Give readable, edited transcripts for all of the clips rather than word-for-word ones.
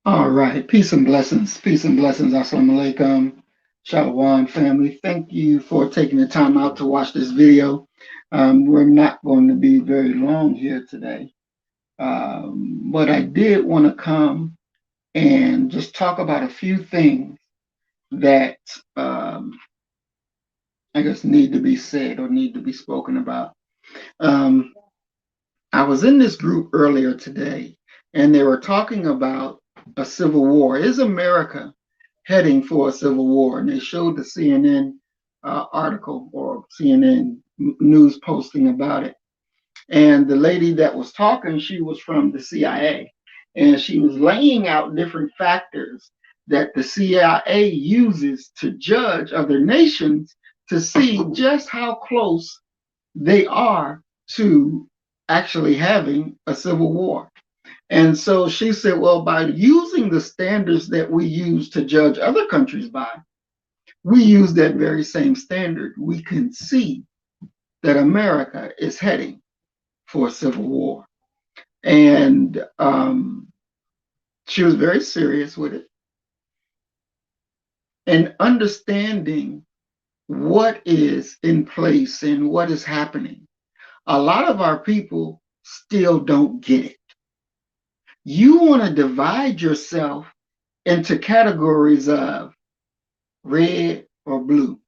All right. Peace and blessings. Peace and blessings. Assalamu alaikum. Shalom, family. Thank you for taking the time out to watch this video. We're not going to be very long here today. But I did want to come and just talk about a few things that I guess need to be said or need to be spoken about. Um, I was in this group earlier today, and they were talking about a civil war. Is America heading for a civil war? And they showed the CNN article or CNN news posting about it. And the lady that was talking, she was from the CIA, and she was laying out different factors that the CIA uses to judge other nations to see just how close they are to actually having a civil war. And so she said, well, by using the standards that we use to judge other countries by, we use that very same standard. We can see that America is heading for a civil war. And she was very serious with it. And understanding what is in place and what is happening, a lot of our people still don't get it. You want to divide yourself into categories of red or blue,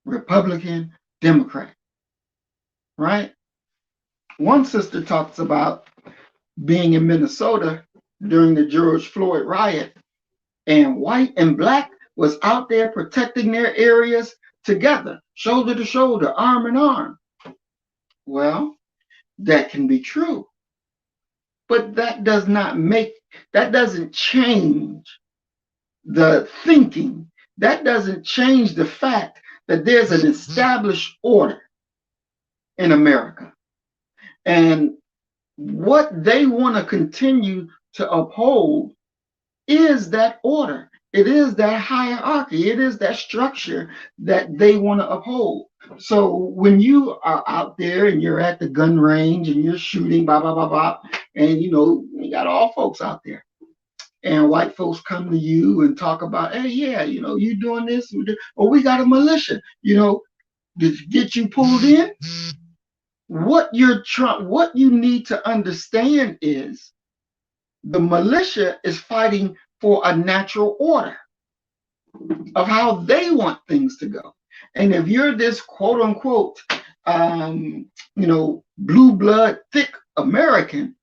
Republican, Democrat, right? One sister talks about being in Minnesota during the George Floyd riot, and white and black was out there protecting their areas together, shoulder to shoulder, arm in arm. Well, that can be true, but that doesn't change the thinking. That doesn't change the fact that there's an established order in America. And what they want to continue to uphold is that order. It is that hierarchy. It is that structure that they want to uphold. So when you are out there and you're at the gun range and you're shooting, blah, blah, blah, blah, and you got all folks out there. And white folks come to you and talk about, hey, yeah, you doing this, or we got a militia, to get you pulled in. What you need to understand is the militia is fighting for a natural order of how they want things to go. And if you're this quote unquote, blue blood, thick American,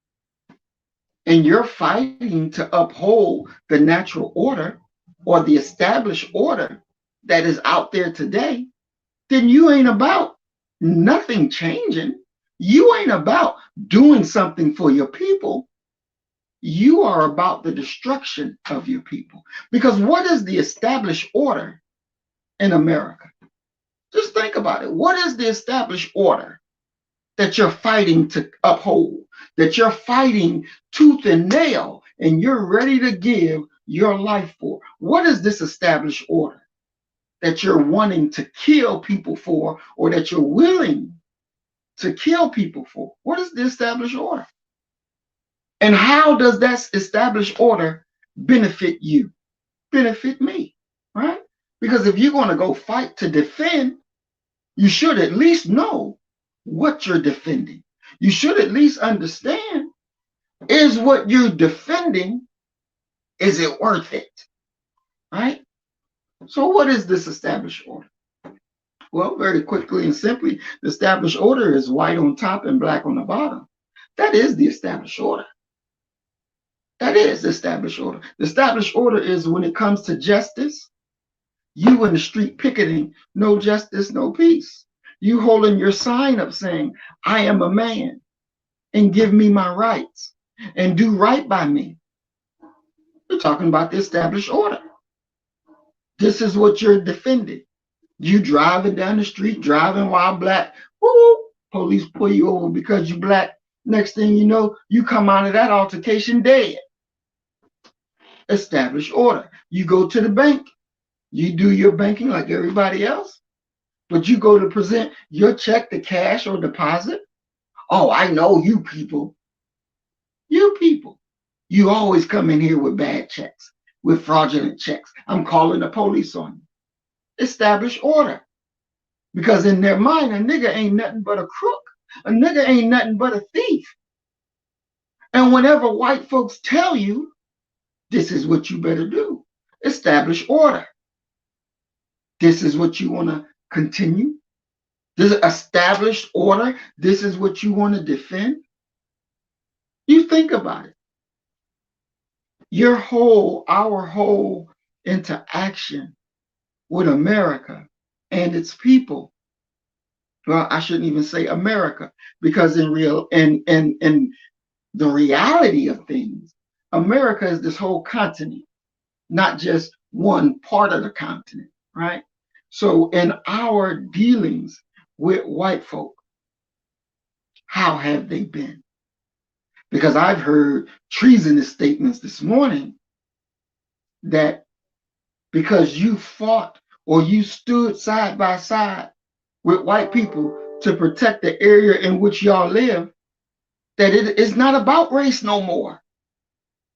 and you're fighting to uphold the natural order or the established order that is out there today, then you ain't about nothing changing. You ain't about doing something for your people. You are about the destruction of your people. Because what is the established order in America? Just think about it. What is the established order that you're fighting to uphold, that you're fighting tooth and nail, and you're ready to give your life for? What is this established order that you're wanting to kill people for, or that you're willing to kill people for? What is the established order? And how does that established order benefit you, benefit me, right? Because if you're going to go fight to defend, you should at least know what you're defending. You should at least understand, is what you're defending, is it worth it, right? So what is this established order? Well, very quickly and simply, the established order is white on top and black on the bottom. That is the established order. That is the established order. The established order is when it comes to justice, you in the street picketing, no justice, no peace. You holding your sign up saying, I am a man and give me my rights and do right by me. You're talking about the established order. This is what you're defending. You driving down the street, driving while black, woo, police pull you over because you black. Next thing you know, you come out of that altercation dead. Established order. You go to the bank. You do your banking like everybody else, but you go to present your check to cash or deposit. Oh, I know you people. You people. You always come in here with bad checks, with fraudulent checks. I'm calling the police on you. Establish order. Because in their mind, a nigga ain't nothing but a crook. A nigga ain't nothing but a thief. And whenever white folks tell you, this is what you better do, establish order. This is what you want to continue. This established order, this is what you want to defend. You think about it. Our whole interaction with America and its people. Well, I shouldn't even say America, because in the reality of things, America is this whole continent, not just one part of the continent, right? So in our dealings with white folk, how have they been? Because I've heard treasonous statements this morning that because you fought or you stood side by side with white people to protect the area in which y'all live, that it is not about race no more.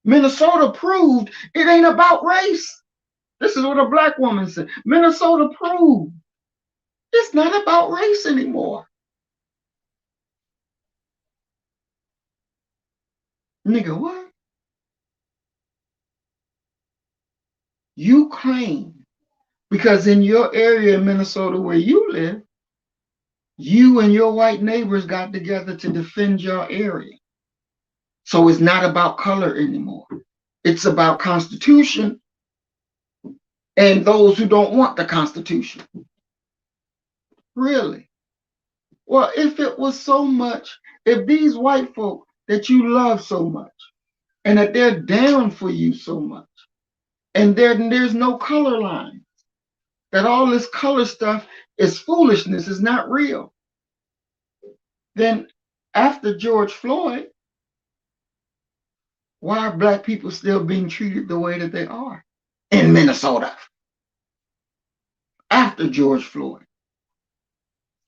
Minnesota proved it ain't about race. This is what a black woman said. Minnesota proved it's not about race anymore. Nigga, what? You claim because in your area in Minnesota where you live, you and your white neighbors got together to defend your area. So it's not about color anymore. It's about Constitution and those who don't want the Constitution. Really? Well, if it was so much, if these white folk that you love so much and that they're down for you so much, and there's no color line, that all this color stuff is foolishness, is not real, then after George Floyd, why are black people still being treated the way that they are in Minnesota after George Floyd?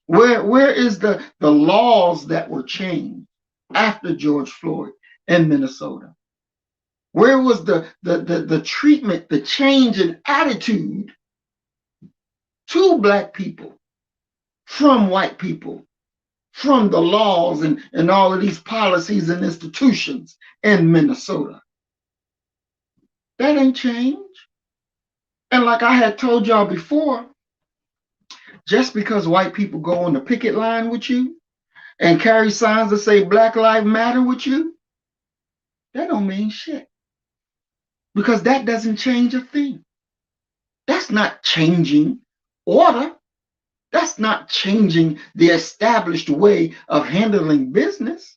Where is the laws that were changed after George Floyd in Minnesota? Where was the treatment, the change in attitude to black people from white people, from the laws and all of these policies and institutions in Minnesota? That ain't changed. And like I had told y'all before, just because white people go on the picket line with you and carry signs that say Black Lives Matter with you, that don't mean shit. Because that doesn't change a thing. That's not changing order. That's not changing the established way of handling business.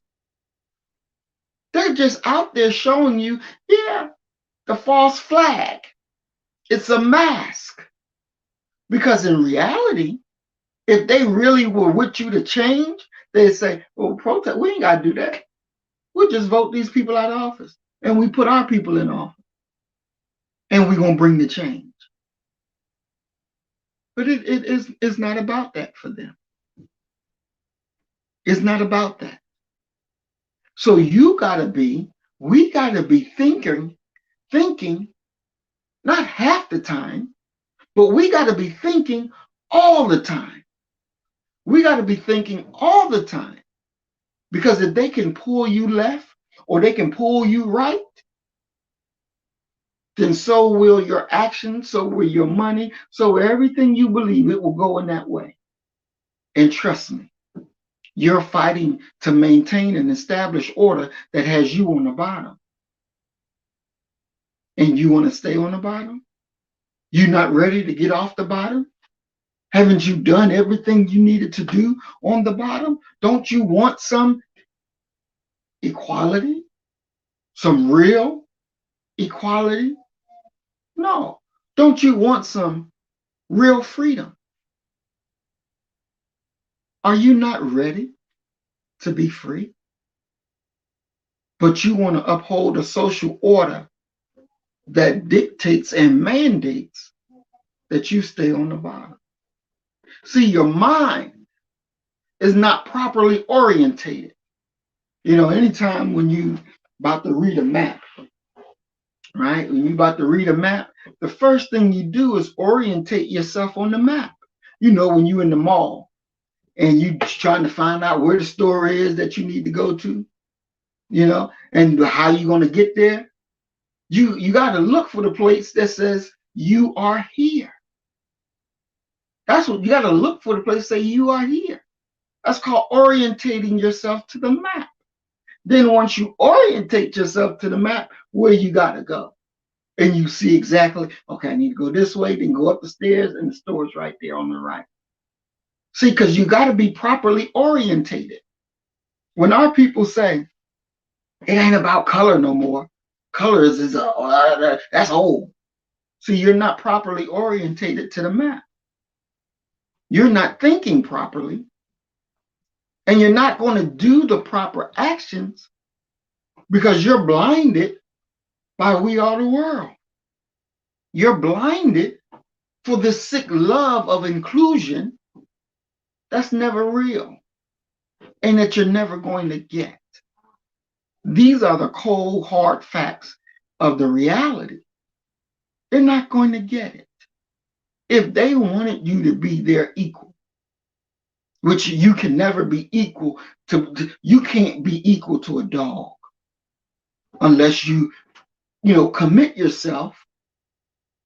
They're just out there showing you, yeah, the false flag. It's a mask. Because in reality, if they really were with you to change, they'd say, well, protest, we ain't got to do that. We'll just vote these people out of office and we put our people in office. And we're going to bring the change. But it's not about that for them. It's not about that. So we got to be thinking, not half the time, but we got to be thinking all the time. We got to be thinking all the time. Because if they can pull you left or they can pull you right, then so will your actions, so will your money, so will everything you believe, it will go in that way. And trust me, you're fighting to maintain and establish order that has you on the bottom. And you want to stay on the bottom? You're not ready to get off the bottom? Haven't you done everything you needed to do on the bottom? Don't you want some equality? Some real equality? No. Don't you want some real freedom? Are you not ready to be free? But you want to uphold a social order that dictates and mandates that you stay on the bottom. See, your mind is not properly orientated. You know, anytime when you about to read a map right? When you're about to read a map, the first thing you do is orientate yourself on the map. You know, when you're in the mall and you're trying to find out where the store is that you need to go to, you know, and how you're going to get there, you got to look for the place that says you are here. That's what you got to look for, the place say you are here. That's called orientating yourself to the map. Then once you orientate yourself to the map, where you got to go. And you see exactly, okay, I need to go this way, then go up the stairs, and the store's right there on the right. See, because you got to be properly orientated. When our people say, it ain't about color no more, colors is that's old. See, you're not properly orientated to the map. You're not thinking properly, and you're not going to do the proper actions because you're blinded by We Are the World. You're blinded for the sick love of inclusion that's never real and that you're never going to get. These are the cold, hard facts of the reality. They're not going to get it. If they wanted you to be their equal, which you can never be equal to, you can't be equal to a dog unless you commit yourself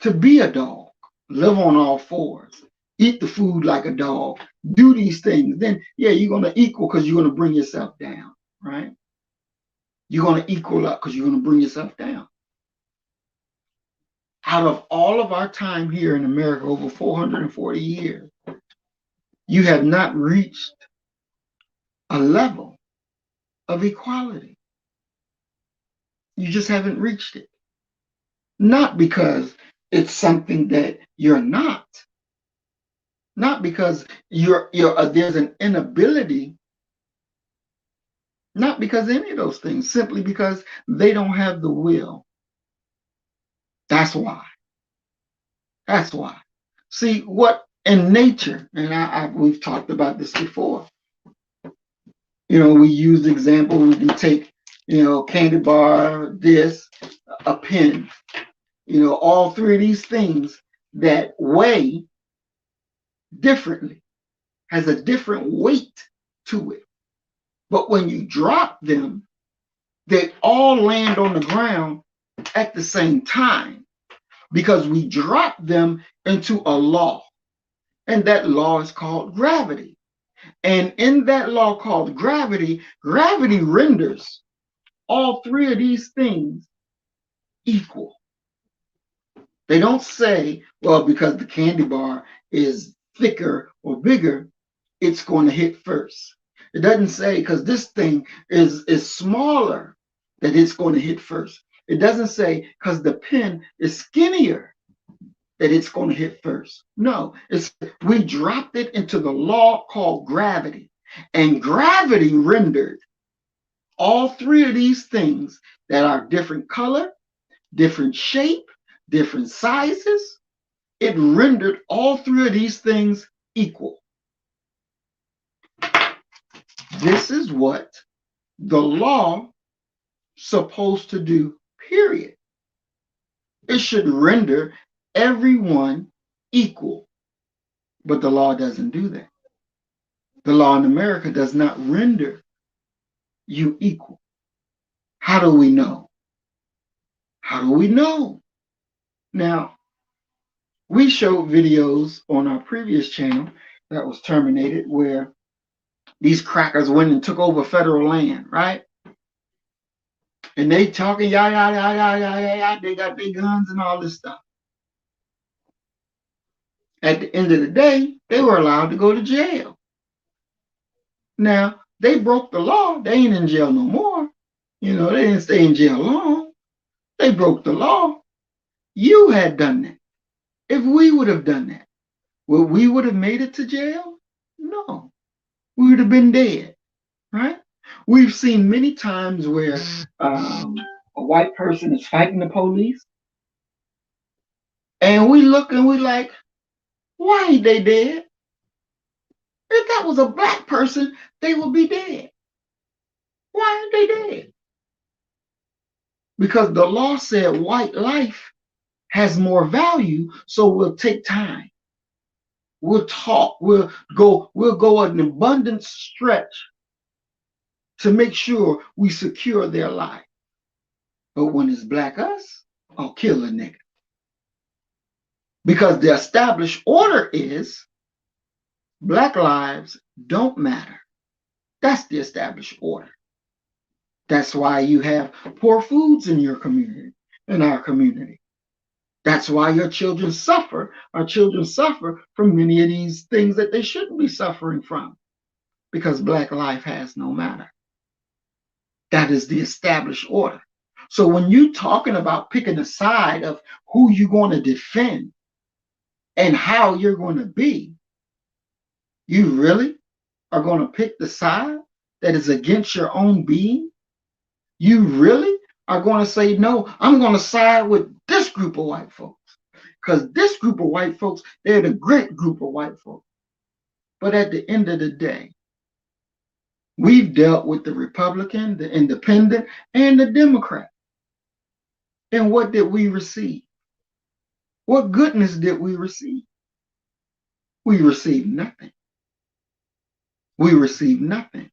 to be a dog, live on all fours, eat the food like a dog, do these things. Then, yeah, you're going to equal because you're going to bring yourself down, right? You're going to equal up because you're going to bring yourself down. Out of all of our time here in America, over 440 years, you have not reached a level of equality. You just haven't reached it. Not because it's something that you're not because there's an inability, not because of any of those things, simply because they don't have the will. That's why. That's why. See, what in nature, and we've talked about this before. We use the example, we can take, candy bar, this, a pen, all three of these things that weigh differently, has a different weight to it. But when you drop them, they all land on the ground at the same time because we drop them into a law. And that law is called gravity. And in that law called gravity, gravity renders all three of these things equal. They don't say, well, because the candy bar is thicker or bigger, it's going to hit first. It doesn't say because this thing is smaller that it's going to hit first. It doesn't say because the pen is skinnier that it's going to hit first. No, we dropped it into the law called gravity. And gravity rendered all three of these things that are different color, different shape, different sizes. It rendered all three of these things equal. This is what the law supposed to do, period. It should render everyone equal. But the law doesn't do that. The law in America does not render you equal. How do we know? How do we know? Now, we showed videos on our previous channel that was terminated where these crackers went and took over federal land, right? And they talking, they got their guns and all this stuff. At the end of the day, they were allowed to go to jail. Now, they broke the law. They ain't in jail no more. They didn't stay in jail long. They broke the law. You had done that. If we would have done that, would we would have made it to jail? No. We would have been dead, right? We've seen many times where a white person is fighting the police, and we look and we like, why ain't they dead? If that was a black person, they would be dead. Why aren't they dead? because the law said white life has more value, so we'll take time. We'll talk. We'll go an abundant stretch to make sure we secure their life. But when it's black us, I'll kill a nigga. Because the established order is black lives don't matter. That's the established order. That's why you have poor foods in your community, in our community. That's why your children suffer. Our children suffer from many of these things that they shouldn't be suffering from, because black life has no matter. That is the established order. So when you're talking about picking a side of who you're going to defend and how you're going to be, you really are going to pick the side that is against your own being? You really are going to say, no, I'm going to side with this group of white folks, because this group of white folks, they're the great group of white folks. But at the end of the day, we've dealt with the Republican, the Independent, and the Democrat. And what did we receive? What goodness did we receive? We received nothing. We received nothing.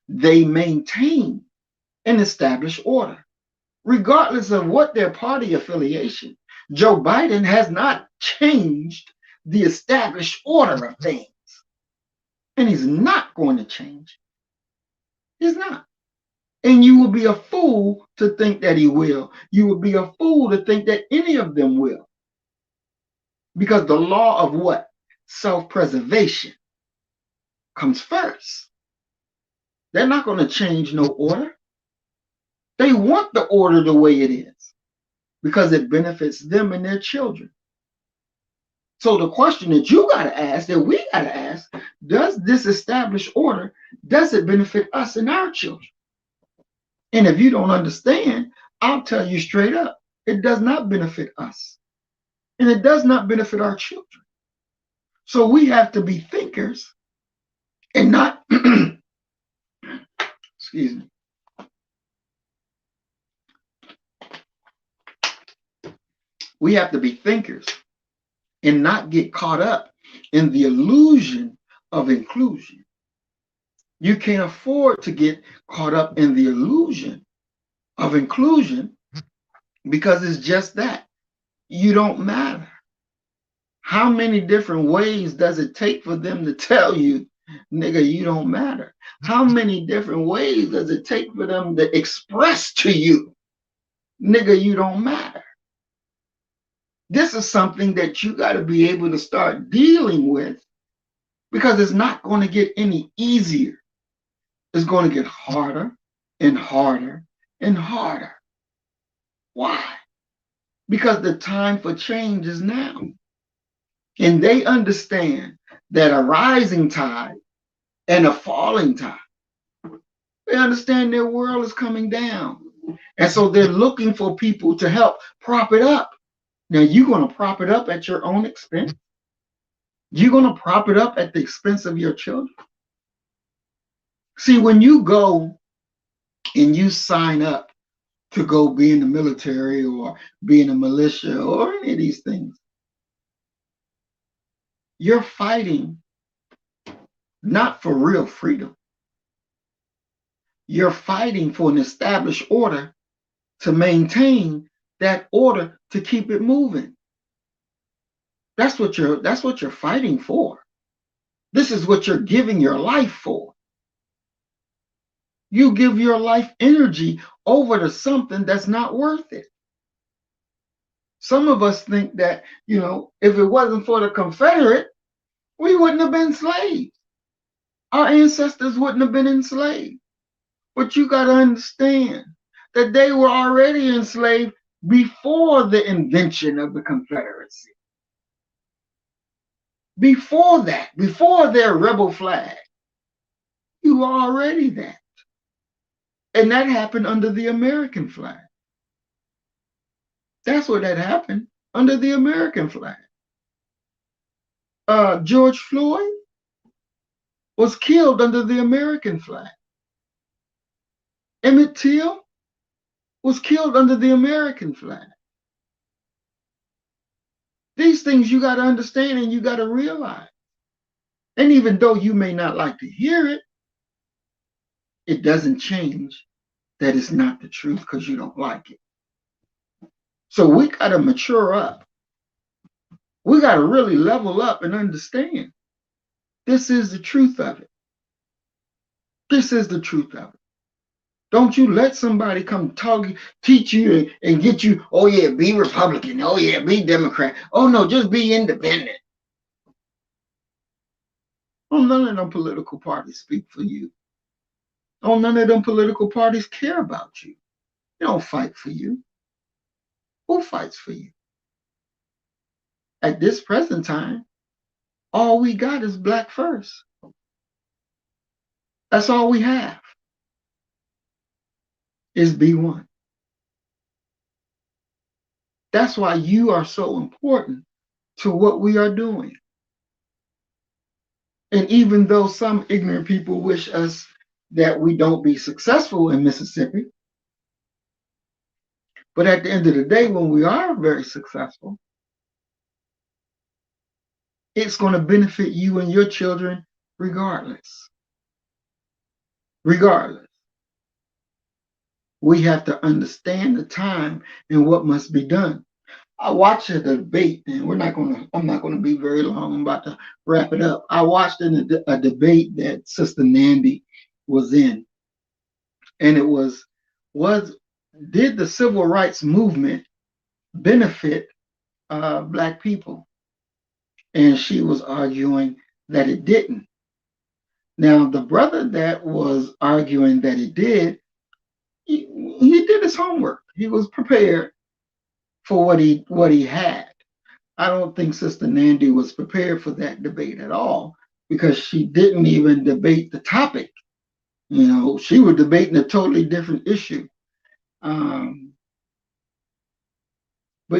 They maintain an established order, regardless of what their party affiliation. Joe Biden has not changed the established order of things. And he's not going to change. He's not. And you will be a fool to think that he will. You will be a fool to think that any of them will. Because the law of what? Self-preservation comes first. They're not going to change no order. They want the order the way it is because it benefits them and their children. So the question that you got to ask, that we got to ask, does this established order, does it benefit us and our children? And if you don't understand, I'll tell you straight up, it does not benefit us. And it does not benefit our children. So we have to be thinkers and not, excuse me. We have to be thinkers and not get caught up in the illusion of inclusion. You can't afford to get caught up in the illusion of inclusion because it's just that. You don't matter. How many different ways does it take for them to tell you, nigga, you don't matter? How many different ways does it take for them to express to you, nigga, you don't matter? This is something that you got to be able to start dealing with, because it's not going to get any easier. It's going to get harder and harder and harder. Why? Because the time for change is now. And they understand that a rising tide and a falling tide, they understand their world is coming down. And so they're looking for people to help prop it up. Now, you're going to prop it up at your own expense? You're going to prop it up at the expense of your children? See, when you go and you sign up to go be in the military or be in a militia or any of these things, you're fighting not for real freedom. You're fighting for an established order to maintain that order, to keep it moving. That's what you're fighting for. This is what you're giving your life for. You give your life energy over to something that's not worth it. Some of us think that, if it wasn't for the Confederate, we wouldn't have been slaves. Our ancestors wouldn't have been enslaved. But you got to understand that they were already enslaved before the invention of the Confederacy. Before that, before their rebel flag, you were already that. And that happened under the American flag. That's what that happened, under the American flag. George Floyd was killed under the American flag. Emmett Till was killed under the American flag. These things you got to understand and you got to realize. And even though you may not like to hear it, it doesn't change that it's not the truth because you don't like it. So we got to mature up. We got to really level up and understand. This is the truth of it. This is the truth of it. Don't you let somebody come teach you and get you, oh yeah, be Republican. Oh yeah, be Democrat. Oh no, just be independent. Oh, none of them political parties speak for you. Oh, none of them political parties care about you. They don't fight for you. Who fights for you? At this present time, all we got is Black First. That's all we have is B1. That's why you are so important to what we are doing. And even though some ignorant people wish us that we don't be successful in Mississippi, but at the end of the day, when we are very successful, it's going to benefit you and your children regardless. Regardless. We have to understand the time and what must be done. I watched a debate, and I'm not gonna be very long. I'm about to wrap it up. I watched a debate that Sister Nandy was in, and it was did the civil rights movement benefit Black people? And she was arguing that it didn't. Now, the brother that was arguing that it did, he did his homework. He was prepared for what he had. I don't think Sister Nandy was prepared for that debate at all because she didn't even debate the topic. You know, she was debating a totally different issue. But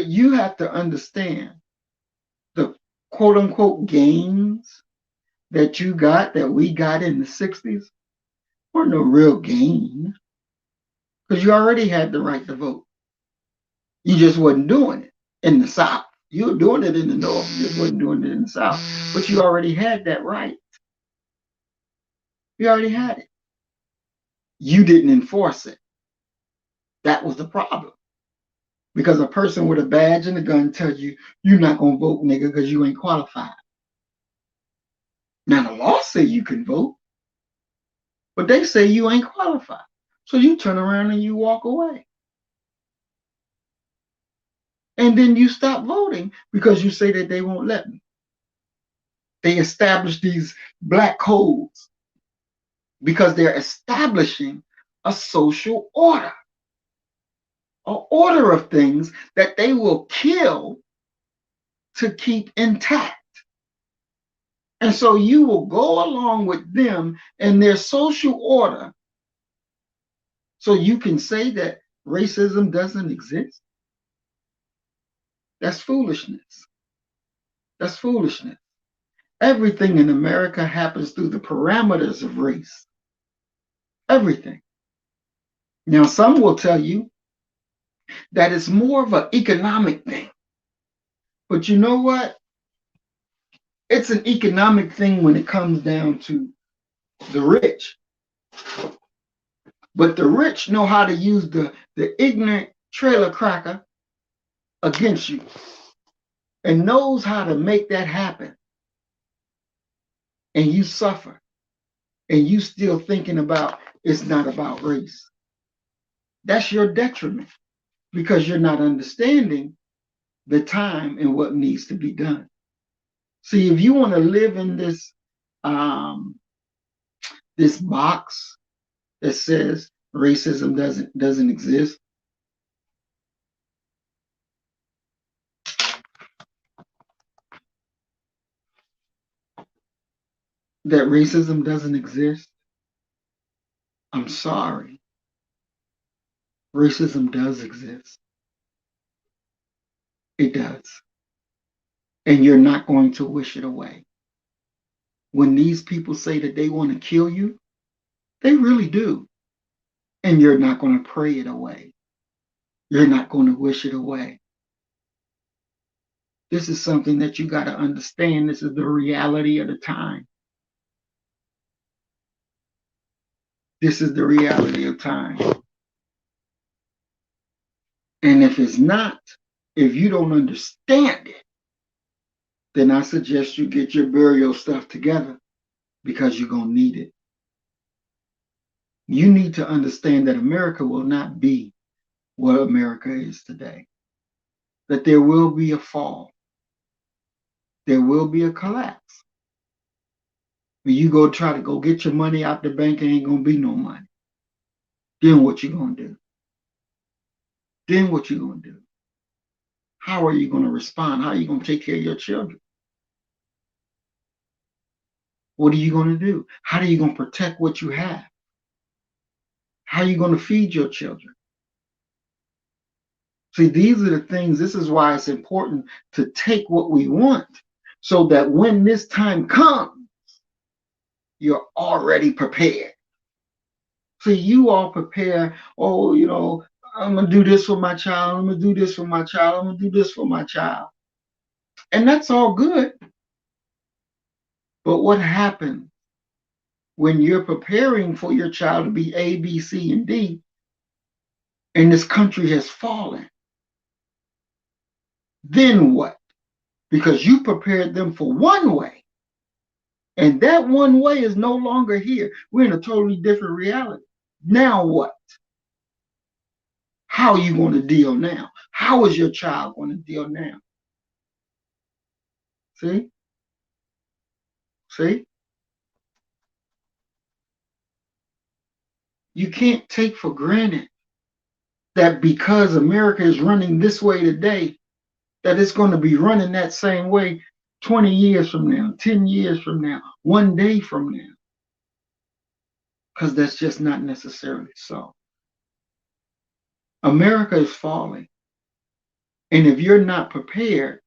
you have to understand the quote unquote gains that we got in the 60s weren't no real gain because you already had the right to vote. You just wasn't doing it in the South. You were doing it in the North, you just wasn't doing it in the South. But you already had that right. You already had it. You didn't enforce it. That was the problem. Because a person with a badge and a gun tells you, you're not going to vote, nigga, because you ain't qualified. Now, the law say you can vote, but they say you ain't qualified. So you turn around and you walk away. And then you stop voting because you say that they won't let me. They establish these black codes because they're establishing a social order, an order of things that they will kill to keep intact. And so you will go along with them and their social order so you can say that racism doesn't exist. That's foolishness. That's foolishness. Everything in America happens through the parameters of race. Everything. Now, some will tell you that it's more of an economic thing. But you know what? It's an economic thing when it comes down to the rich. But the rich know how to use the ignorant trailer cracker against you and knows how to make that happen. And you suffer. And you still thinking about it's not about race. That's your detriment because you're not understanding the time and what needs to be done. See, if you want to live in this this box that says racism doesn't exist, that racism doesn't exist, I'm sorry. Racism does exist. It does. And you're not going to wish it away. When these people say that they want to kill you, they really do. And you're not going to pray it away. You're not going to wish it away. This is something that you got to understand. This is the reality of the time. This is the reality of time. And if it's not, if you don't understand it, then I suggest you get your burial stuff together because you're going to need it. You need to understand that America will not be what America is today. That there will be a fall. There will be a collapse. When you go try to go get your money out the bank, and ain't going to be no money. Then what you going to do? Then what you going to do? How are you going to respond? How are you going to take care of your children? What are you going to do? How are you going to protect what you have? How are you going to feed your children? See, these are the things. This is why it's important to take what we want so that when this time comes, you're already prepared. See, you all prepare, oh, you know, I'm going to do this for my child. I'm going to do this for my child. I'm going to do this for my child. And that's all good. But what happens when you're preparing for your child to be A, B, C, and D, and this country has fallen? Then what? Because you prepared them for one way, and that one way is no longer here. We're in a totally different reality. Now what? How are you going to deal now? How is your child going to deal now? See? See? You can't take for granted that because America is running this way today, that it's going to be running that same way 20 years from now, 10 years from now, one day from now. Because that's just not necessarily so. America is falling. And if you're not prepared,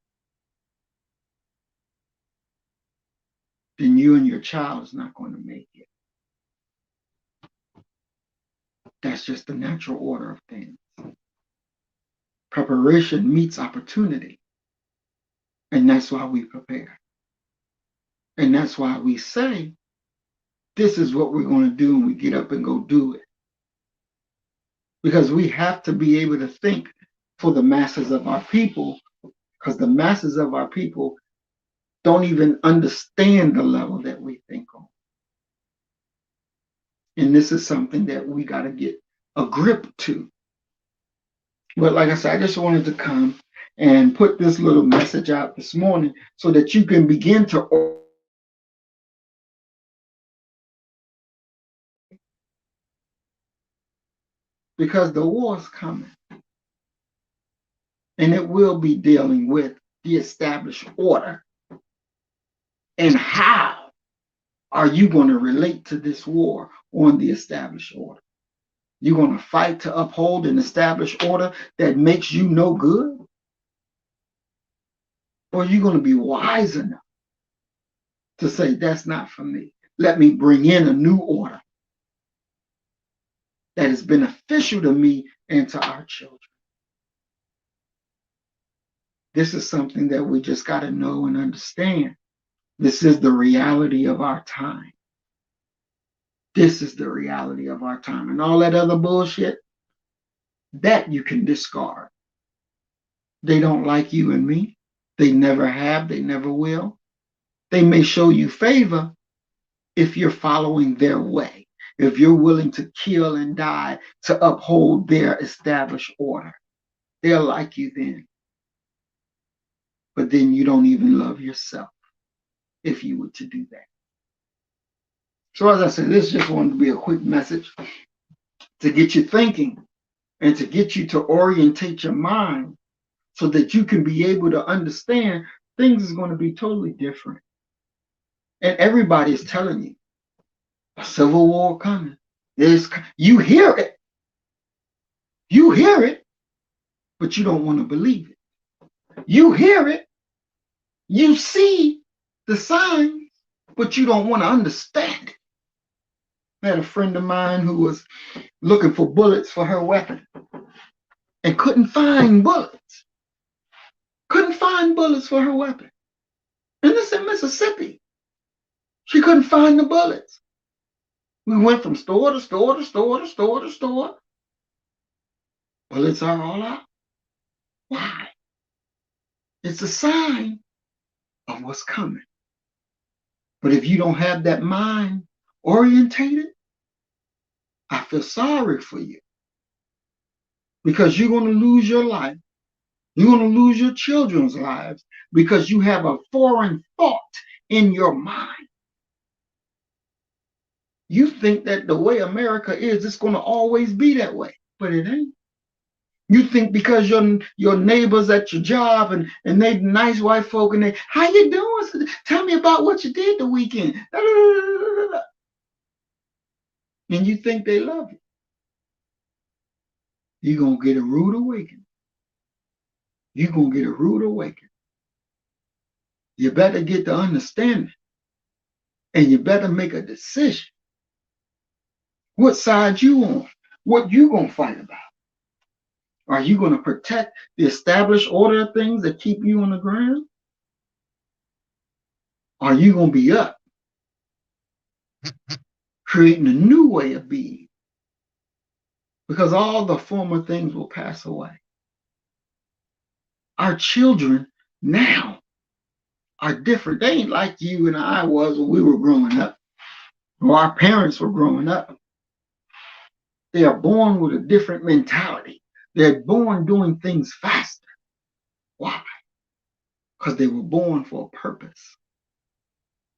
then you and your child is not going to make it. That's just the natural order of things. Preparation meets opportunity. And that's why we prepare. And that's why we say, this is what we're going to do, and we get up and go do it. Because we have to be able to think for the masses of our people, because the masses of our people don't even understand the level that we think on. And this is something that we got to get a grip to. But like I said, I just wanted to come and put this little message out this morning so that you can begin to. Because the war is coming. And it will be dealing with the established order. And how are you going to relate to this war on the established order? You're going to fight to uphold an established order that makes you no good? Or are you going to be wise enough to say, that's not for me? Let me bring in a new order that is beneficial to me and to our children. This is something that we just got to know and understand. This is the reality of our time. This is the reality of our time. And all that other bullshit, that you can discard. They don't like you and me. They never have. They never will. They may show you favor if you're following their way, if you're willing to kill and die to uphold their established order. They'll like you then. But then you don't even love yourself if you were to do that. So as I said, this just wanted to be a quick message to get you thinking and to get you to orientate your mind so that you can be able to understand things is going to be totally different. And everybody is telling you, a civil war coming. You hear it. You hear it, but you don't want to believe it. You hear it. You see the signs, but you don't want to understand it. I had a friend of mine who was looking for bullets for her weapon. and couldn't find bullets. Couldn't find bullets for her weapon. And this in Mississippi. She couldn't find the bullets. We went from store to store to store to store to store. Bullets are all out. Why? It's a sign of what's coming. But if you don't have that mind orientated, I feel sorry for you. Because you're going to lose your life. You're going to lose your children's lives because you have a foreign thought in your mind. You think that the way America is, it's going to always be that way, but it ain't. You think because your neighbors at your job and they nice white folk and they, how you doing? Tell me about what you did the weekend. And you think they love you. You're going to get a rude awakening. You're going to get a rude awakening. You better get the understanding. And you better make a decision. What side you on? What you going to fight about? Are you going to protect the established order of things that keep you on the ground? Are you going to be up, creating a new way of being? Because all the former things will pass away. Our children now are different. They ain't like you and I was when we were growing up, or our parents were growing up. They are born with a different mentality. They're born doing things faster. Why? Because they were born for a purpose.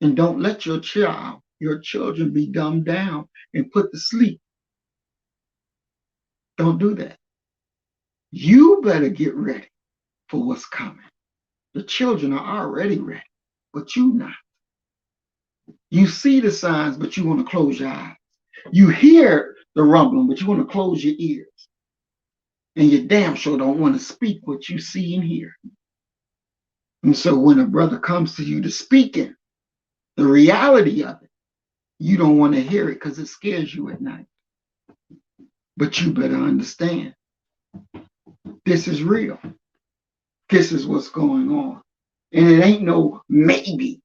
And don't let your children be dumbed down and put to sleep. Don't do that. You better get ready for what's coming. The children are already ready, but you not. You see the signs, but you want to close your eyes. You hear the rumbling, but you want to close your ears. And you damn sure don't want to speak what you see and hear. And so when a brother comes to you to speak it, the reality of it, you don't want to hear it because it scares you at night. But you better understand, this is real. This is what's going on. And it ain't no maybe.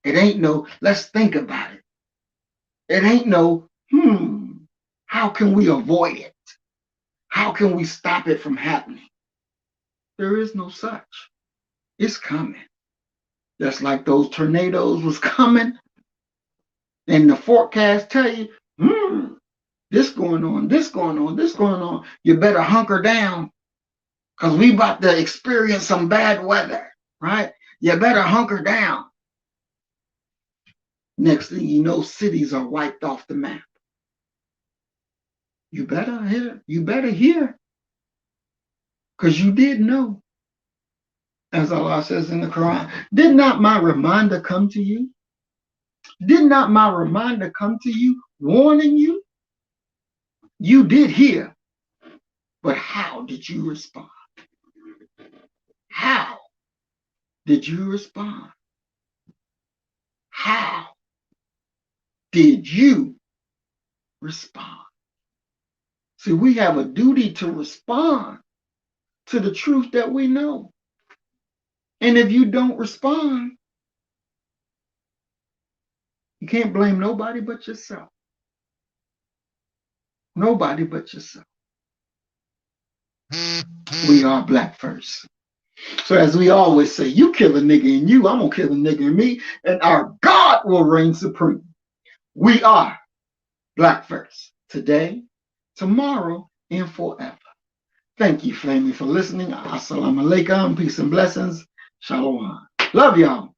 It ain't no let's think about it. It ain't no how can we avoid it? How can we stop it from happening? There is no such. It's coming. Just like those tornadoes was coming. And the forecast tell you, this going on, this going on, this going on. You better hunker down because we about to experience some bad weather, right? You better hunker down. Next thing you know, cities are wiped off the map. You better hear. You better hear. Because you did know. As Allah says in the Quran, did not my reminder come to you? Did not my reminder come to you, warning you? You did hear. But how did you respond? How did you respond? How did you respond? See, we have a duty to respond to the truth that we know. And if you don't respond, you can't blame nobody but yourself. Nobody but yourself. We are black first. So as we always say, you kill a nigga in you, I'm gonna kill a nigga in me, and our God will reign supreme. We are black first. Today, tomorrow, and forever. Thank you, Flamey, for listening. Assalamu alaikum. Peace and blessings. Shalom. Love y'all.